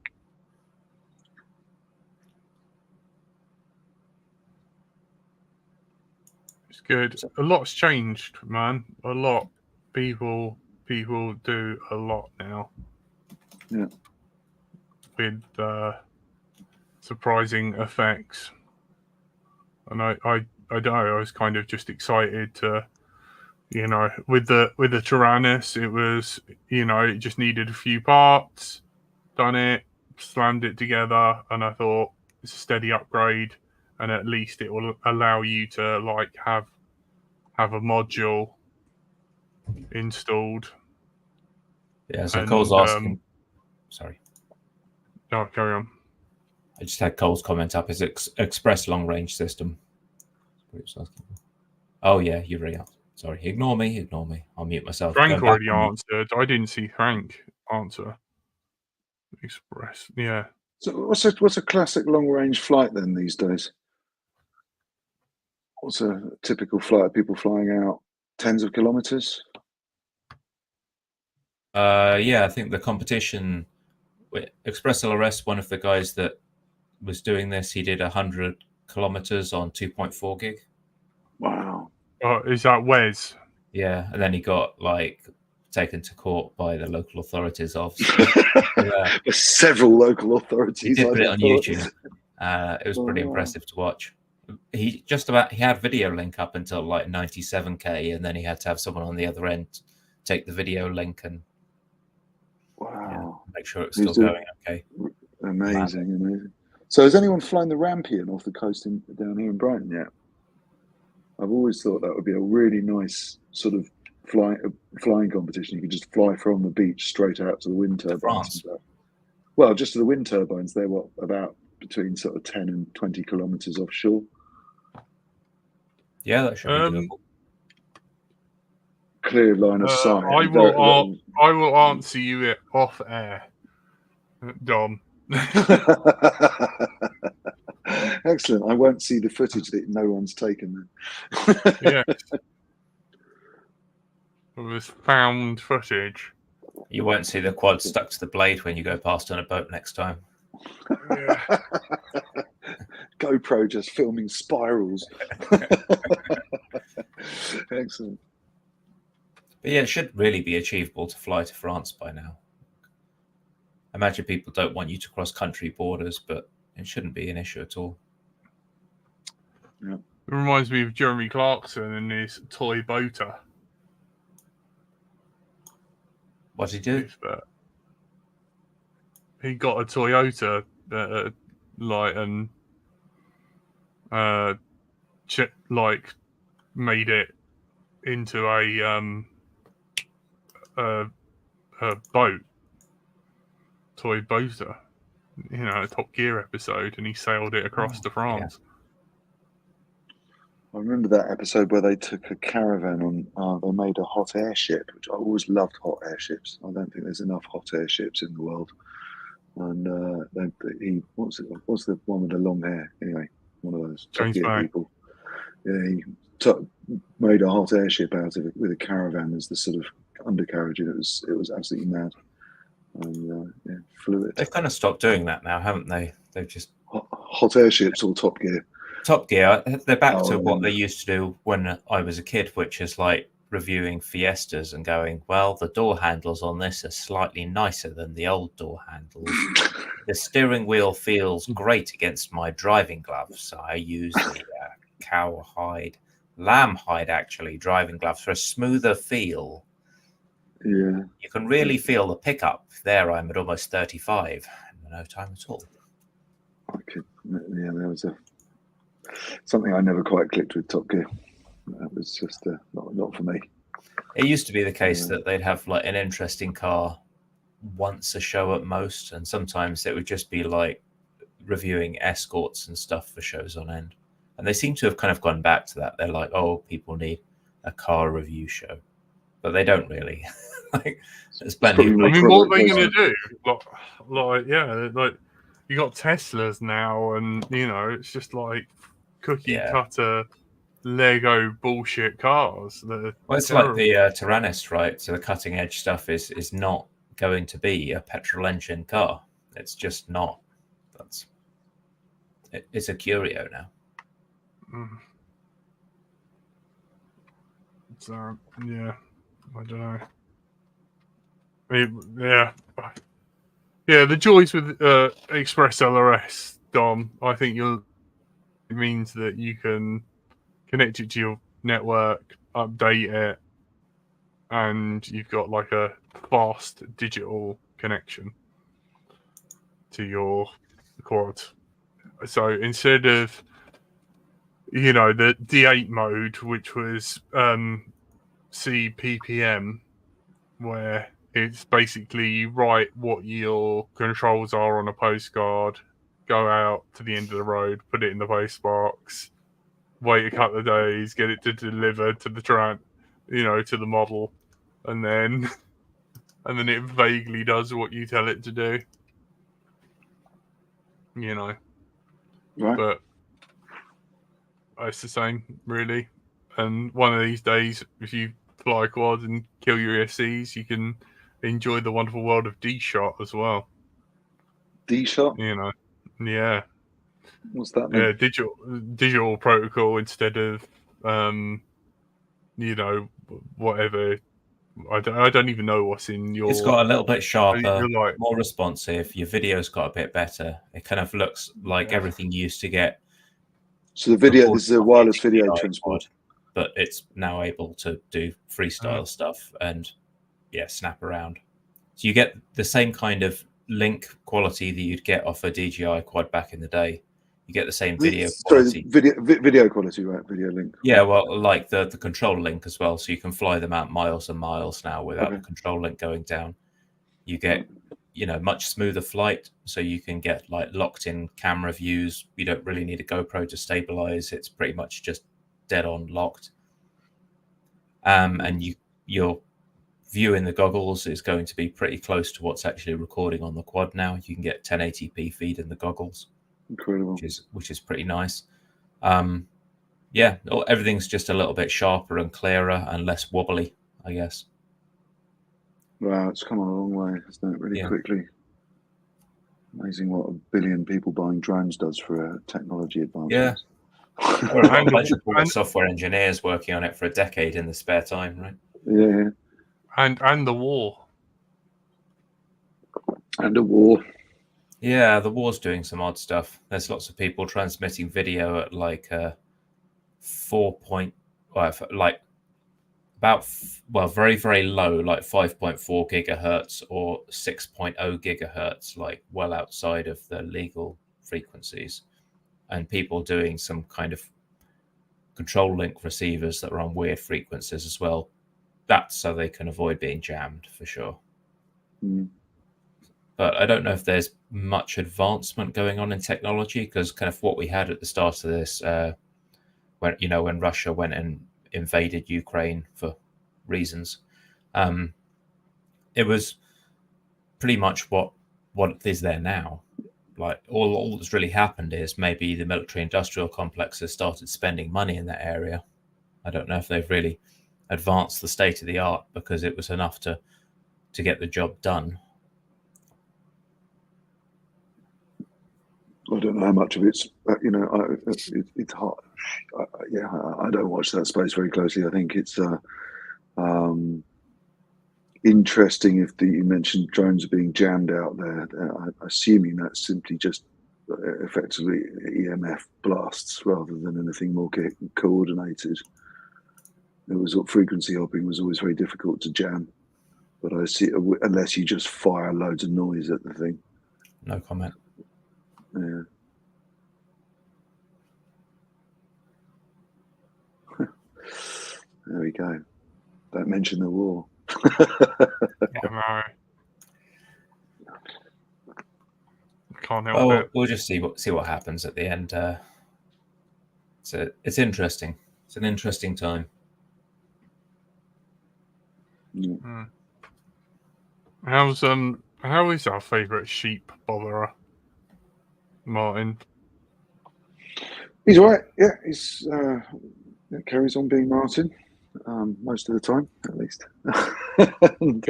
It's good. A lot's changed, man. A lot. People do a lot now. Yeah. With surprising effects. And I don't know, I was kind of just excited to, you know, with the Tyrannus, it was, you know, it just needed a few parts, done it, slammed it together, and I thought it's a steady upgrade, and at least it will allow you to like have a module installed. Yeah, so And, Cole's asking. Sorry. No, carry on. I just had Cole's comment up. Is Express long range system? Oh yeah, you've already answered. Sorry, ignore me. I'll mute myself. Frank already answered. I didn't see Frank answer. Express, yeah. So what's a classic long range flight then these days? What's a typical flight of people flying out tens of kilometers? Yeah, I think the competition with Express LRS, one of the guys that was doing this, he did 100 kilometers on 2.4 gig. Wow. Oh, is that Wes? Yeah, and then he got like taken to court by the local authorities of several local authorities. He did put it on YouTube. It was pretty impressive to watch. He had video link up until like 97k, and then he had to have someone on the other end take the video link and make sure it's still going okay. Amazing. So has anyone flown the Rampion off the coast down here in Brighton yet? I've always thought that would be a really nice sort of flying competition. You could just fly from the beach straight out to the wind turbines. Well, just to the wind turbines. They're about between sort of 10 and 20 kilometers offshore. Yeah, that should be doable. Clear line of sight. I will answer you off air, Dom. Excellent. I won't see the footage that no one's taken then. Yeah. It was found footage. You won't see the quad stuck to the blade when you go past on a boat next time. Yeah. GoPro just filming spirals. Excellent. But yeah, it should really be achievable to fly to France by now. I imagine people don't want you to cross country borders, but it shouldn't be an issue at all. Yeah. It reminds me of Jeremy Clarkson and his toy boater. What did he do? He got a Toyota made it into a boat, toy boater, you know, a Top Gear episode, and he sailed it across to France. Yeah. I remember that episode where they took a caravan on. They made a hot airship, which I always loved. Hot airships. I don't think there's enough hot airships in the world. And what's the one with the long hair? Anyway, one of those Top Gear people. Yeah, he made a hot airship out of it with a caravan as the sort of undercarriage, and it was absolutely mad. And flew it. They've kind of stopped doing that now, haven't they? They've just hot airships or Top Gear. Top Gear, they're back to what they used to do when I was a kid, which is like reviewing Fiestas and going, well, the door handles on this are slightly nicer than the old door handles. The steering wheel feels great against my driving gloves. I use the lamb hide, actually, driving gloves for a smoother feel. Yeah. You can really feel the pickup. There I'm at almost 35. No time at all. There was something I never quite clicked with Top Gear. That was just not for me. It used to be the case that they'd have like an interesting car once a show at most, and sometimes it would just be like reviewing escorts and stuff for shows on end. And they seem to have kind of gone back to that. They're like, oh, people need a car review show, but they don't really. Like, there's plenty. I mean, what are they going to do? you got Teslas now, and it's just like cookie cutter Lego bullshit cars. That Well, it's terrible. like the Tyrannus, right? So the cutting edge stuff is not going to be a petrol engine car. It's just not. It's a curio now. So yeah, I don't know. Yeah. The joys with Express LRS, Dom. I think it means that you can connect it to your network, update it, and you've got like a fast digital connection to your quad. So instead of the D8 mode, which was CPPM, where it's basically you write what your controls are on a postcard, go out to the end of the road, put it in the postbox, wait a couple of days, get it to deliver to the to the model, and then it vaguely does what you tell it to do. Right. But it's the same, really. And one of these days, if you fly a quad and kill your ESCs, you can enjoy the wonderful world of D-Shot as well. D-Shot? Yeah. What's that mean? Yeah, digital protocol instead of, whatever. I don't even know what's in your... It's got a little bit sharper, like, more responsive. Your video's got a bit better. It kind of looks like everything you used to get. So the video, this is a wireless video transport, but it's now able to do freestyle stuff and snap around. So you get the same kind of link quality that you'd get off a DJI quad back in the day. You get the same video quality. Video quality, right? Video link. Yeah, well, like the control link as well. So you can fly them out miles and miles now without the control link going down. You get, much smoother flight. So you can get like locked in camera views. You don't really need a GoPro to stabilize. It's pretty much just dead on locked. And your view in the goggles is going to be pretty close to what's actually recording on the quad now. You can get 1080p feed in the goggles. Incredible. Which is pretty nice. Everything's just a little bit sharper and clearer and less wobbly, I guess. Wow, it's come a long way, hasn't it? Really quickly. Amazing what a billion people buying drones does for technology advancements. Yeah. We're a bunch of software engineers working on it for a decade in the spare time, right? Yeah. And the war. And a war. Yeah, the war's doing some odd stuff. There's lots of people transmitting video at like very, very low, like 5.4 gigahertz or 6.0 gigahertz, like well outside of the legal frequencies. And people doing some kind of control link receivers that are on weird frequencies as well. That's so they can avoid being jammed for sure. But I don't know if there's much advancement going on in technology, because kind of what we had at the start of this, when Russia went and invaded Ukraine for reasons, it was pretty much what is there now. Like all that's really happened is maybe the military-industrial complex has started spending money in that area. I don't know if they've really advanced the state of the art, because it was enough to get the job done. I don't know how much of it's, it's hard. I don't watch that space very closely. I think it's interesting you mentioned drones are being jammed out there. Assuming that's simply just effectively EMF blasts rather than anything more coordinated. It was frequency hopping was always very difficult to jam, but I see unless you just fire loads of noise at the thing. No comment. Yeah. There we go. Don't mention the war. No. Can't help it. We'll just see what happens at the end. It's interesting. It's an interesting time. How is our favourite sheep botherer? Martin. He's all right. Yeah, he's carries on being Martin most of the time, at least. And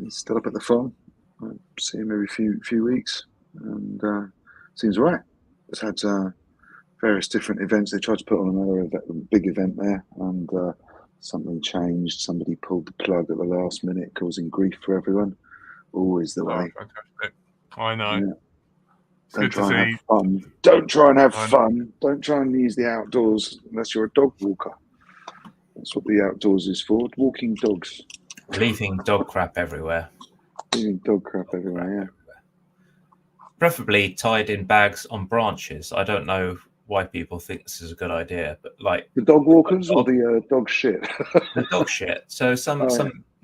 he's still up at the farm. I see him every few weeks, and seems all right. It's had various different events. They tried to put on another big event there, and something changed. Somebody pulled the plug at the last minute, causing grief for everyone. Always the way. Fantastic. I know. Yeah. It's good to and see. have fun. Don't try and have I know. fun. Don't try and use the outdoors unless you're a dog walker. That's what the outdoors is for. Walking dogs. Leaving dog crap everywhere. Leaving dog crap everywhere, Preferably tied in bags on branches. I don't know why people think this is a good idea, but like the dog walkers or the dog shit? the dog shit. So some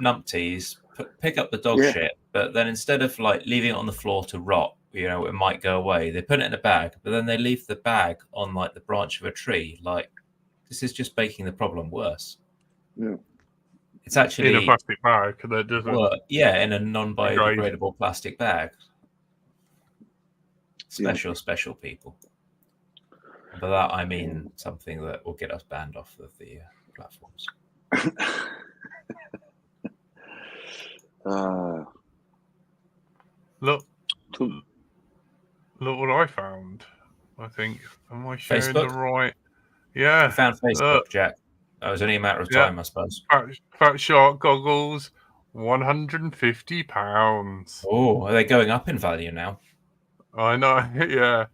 numpties pick up the dog shit, but then instead of like leaving it on the floor to rot, it might go away. They put it in a bag, but then they leave the bag on like the branch of a tree. Like this is just making the problem worse. Yeah. It's actually in a plastic bag that doesn't. in a non-biodegradable plastic bag. Special people. By that I mean something that will get us banned off of the platforms. Look what I found. I think, am I sharing Facebook? the right? Yeah. You found Facebook, Jack. That was only a matter of time, I suppose. Fat Shark goggles, £150. Oh, are they going up in value now? I know, yeah.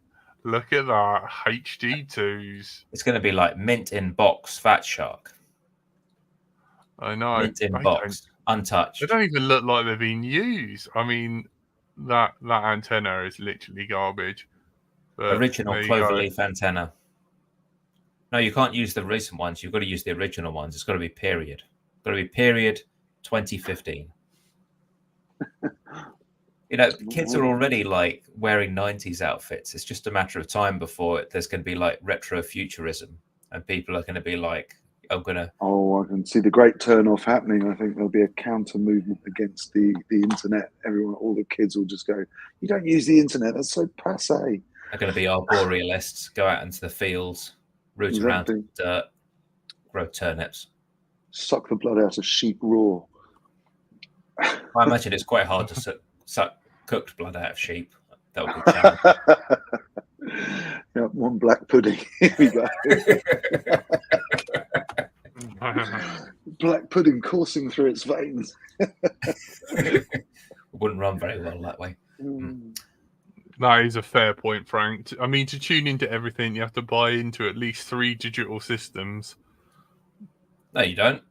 Look at that. HD2s. It's going to be like mint in box Fat Shark. I know. Mint in box, untouched. They don't even look like they've been used. I mean, that antenna is literally garbage. But original cloverleaf antenna. No, you can't use the recent ones. You've got to use the original ones. It's got to be period. It's got to be period 2015. Kids are already like wearing 90s outfits. It's just a matter of time before there's going to be like retro futurism, and people are going to be like, I'm going to. Oh, I can see the great turn off happening. I think there'll be a counter movement against the internet. All the kids will just go, you don't use the internet. That's so passe. They're going to be arborealists, go out into the fields, root around in the dirt, grow turnips. Suck the blood out of sheep raw. I imagine it's quite hard to suck cooked blood out of sheep. That would be challenging. Yeah, one black pudding. Here we go. Black pudding coursing through its veins. It wouldn't run very well that way. That is a fair point, Frank. I mean, to tune into everything, you have to buy into at least 3 digital systems. No, you don't.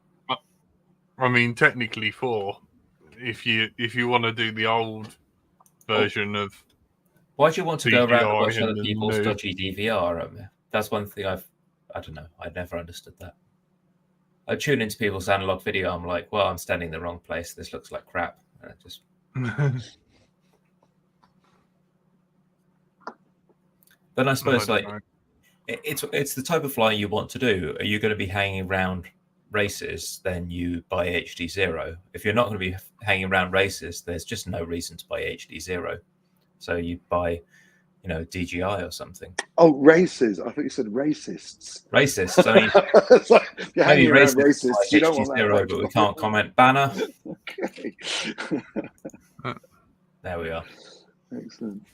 I mean, technically 4. If you want to do the old version of. Why do you want to go around and watch other and people's dodgy DVR? That's one thing I don't know. I never understood that. I tune into people's analog video. I'm like, well, I'm standing in the wrong place. This looks like crap. And I just. Then I suppose it's the type of flying you want to do. Are you going to be hanging around races? Then you buy HD0. If you're not going to be hanging around races, there's just no reason to buy HD0. So you buy, DJI or something. Oh, races! I thought you said racists. Racists. I mean, it's like you're hanging around racists. You don't want HD0, but we can't comment. Banner. Okay. There we are. Excellent.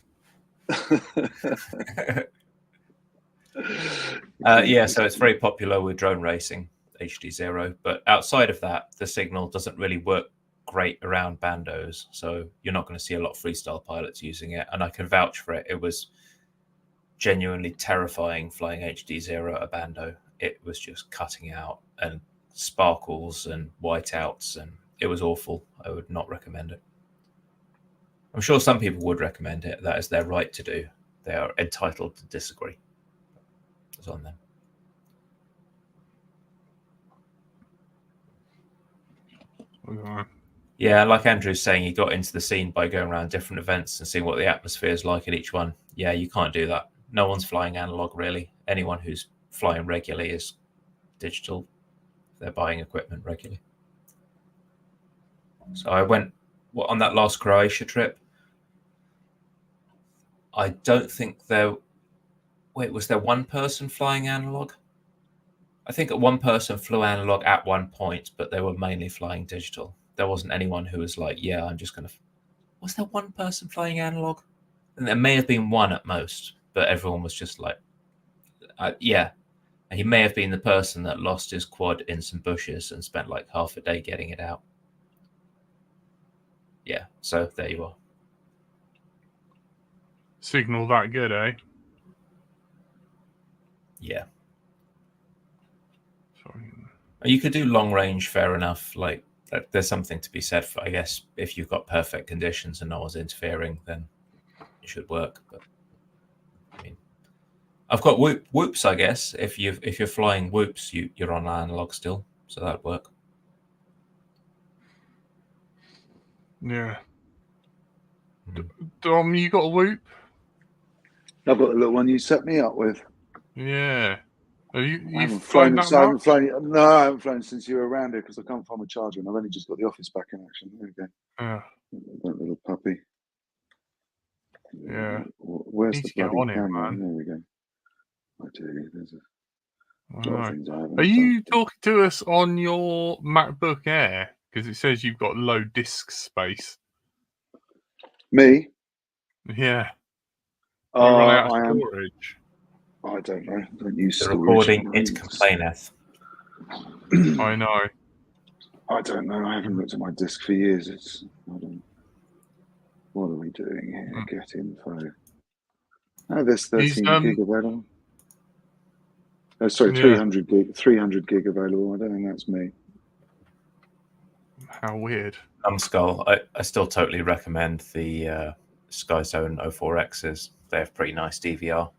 So it's very popular with drone racing, HD0. But outside of that, the signal doesn't really work great around bandos. So you're not going to see a lot of freestyle pilots using it. And I can vouch for it. It was genuinely terrifying flying HD0 at a bando. It was just cutting out and sparkles and whiteouts, and it was awful. I would not recommend it. I'm sure some people would recommend it. That is their right to do. They are entitled to disagree. It's on them. Okay. Yeah, like Andrew's saying, he got into the scene by going around different events and seeing what the atmosphere is like at each one. Yeah, you can't do that. No one's flying analog, really. Anyone who's flying regularly is digital. They're buying equipment regularly. So I went on that last Croatia trip. I don't think there. Wait, was there one person flying analog? I think one person flew analog at one point, but they were mainly flying digital. There wasn't anyone who was like, "Yeah, I'm just going to." Was there one person flying analog? And there may have been one at most, but everyone was just like, "Yeah." And he may have been the person that lost his quad in some bushes and spent like half a day getting it out. Yeah, so there you are. Signal that good, eh? Yeah. Sorry. You could do long range, fair enough. Like, there's something to be said for, I guess, if you've got perfect conditions and no one's interfering, then it should work. But I mean, I've got whoops, I guess. If you're flying whoops, you're on analog still, so that'd work. Yeah. Dom, you got a whoop? I've got the little one you set me up with. Yeah. Have I you haven't flown that much? I haven't flown since you were around here because I can't find my charger and I've only just got the office back in action. There we go. That little puppy. Yeah. Where's Need the to get bloody on it, camera? man. There we go. I do. There's a I lot of know. things I haven't Are you done. talking to us on your MacBook Air? Because it says you've got low disk space. Me? Yeah. You run out of I am. storage. I don't know. Don't use The storage. recording, it complaineth. I know. I don't know. I haven't looked at my disk for years. What are we doing here? Get info. Oh, there's 13 gig available. Oh, sorry, Yeah. 300 gig. 300 gig available. I don't think that's me. How weird. Skull, I still totally recommend the SkyZone 04Xs. They have pretty nice DVR.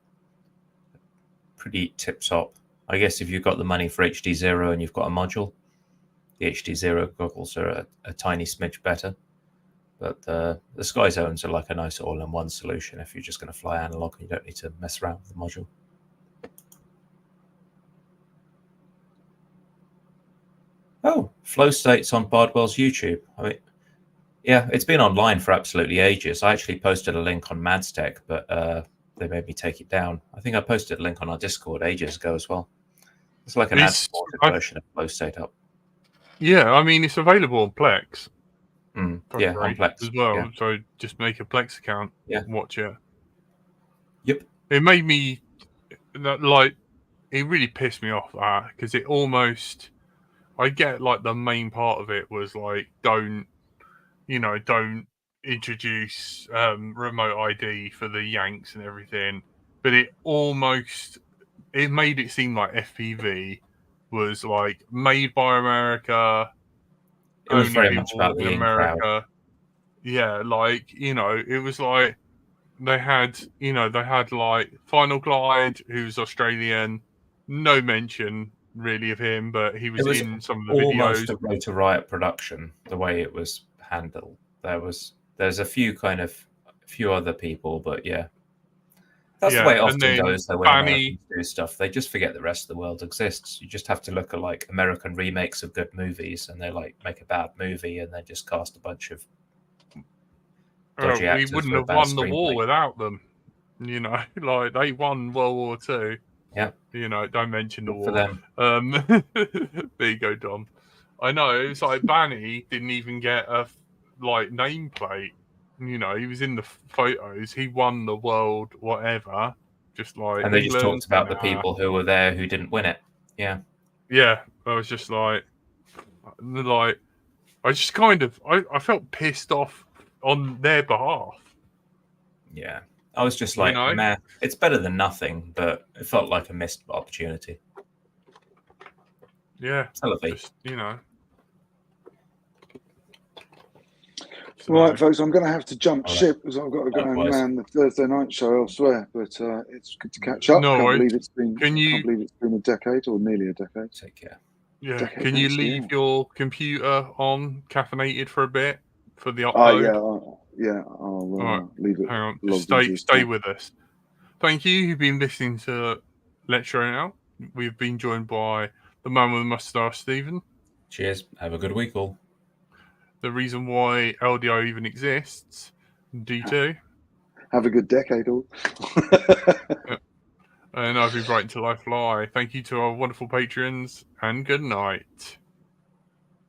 Pretty tip-top. I guess if you've got the money for HD0 and you've got a module, the HD0 goggles are a tiny smidge better. But the SkyZones are like a nice all-in-one solution if you're just going to fly analog and you don't need to mess around with the module. Oh, flow states on Bardwell's YouTube. I mean, yeah, it's been online for absolutely ages. I actually posted a link on Madstech, but they made me take it down. I think I posted a link on our Discord ages ago as well. It's like an ad-supported version of flow state up. Yeah, I mean, it's available on Plex. Yeah, on Plex as well. Yeah. So just make a Plex account. Yeah. Watch it. Yep. It made me like. It really pissed me off that because it almost. I get like the main part of it was like don't introduce remote ID for the Yanks and everything, but it made it seem like FPV was like made by America. It was only very people much about the America. in-crowd. Yeah, like it was like they had like Final Glide, who's Australian. No mention really of him, but he was in some of the almost videos. a Rotor Riot production, the way it was handled. There's a few other people, but yeah. That's the way it often goes though when Americans do stuff. They just forget the rest of the world exists. You just have to look at like American remakes of good movies and they like make a bad movie and then just cast a bunch of dodgy actors. We wouldn't have won the war without them. Like they won World War II. Yeah. Don't mention the war. For them. There you go, Dom. I know, it's like Banny didn't even get a like nameplate. He was in the photos. He won the world, whatever. Just like and they just talked about the people who were there who didn't win it. Yeah. Yeah, I was just like I just kind of I felt pissed off on their behalf. Yeah, I was just like, man, it's better than nothing, but it felt like a missed opportunity. Yeah, just, Right, folks, I'm going to have to jump ship because I've got to go and man the Thursday night show elsewhere. But it's good to catch up. No, can't believe it's been a decade or nearly a decade. Take care. Yeah, can you leave your computer on caffeinated for a bit for the upload? I'll leave it. Hang on, stay with us. Thank you. You've been listening to Let's Show Now. We've been joined by the man with the moustache, Stephen. Cheers. Have a good week, all. The reason why LDO even exists, D2. Have a good decade, all. And I've been Bright to Life Live. Thank you to our wonderful patrons, and good night.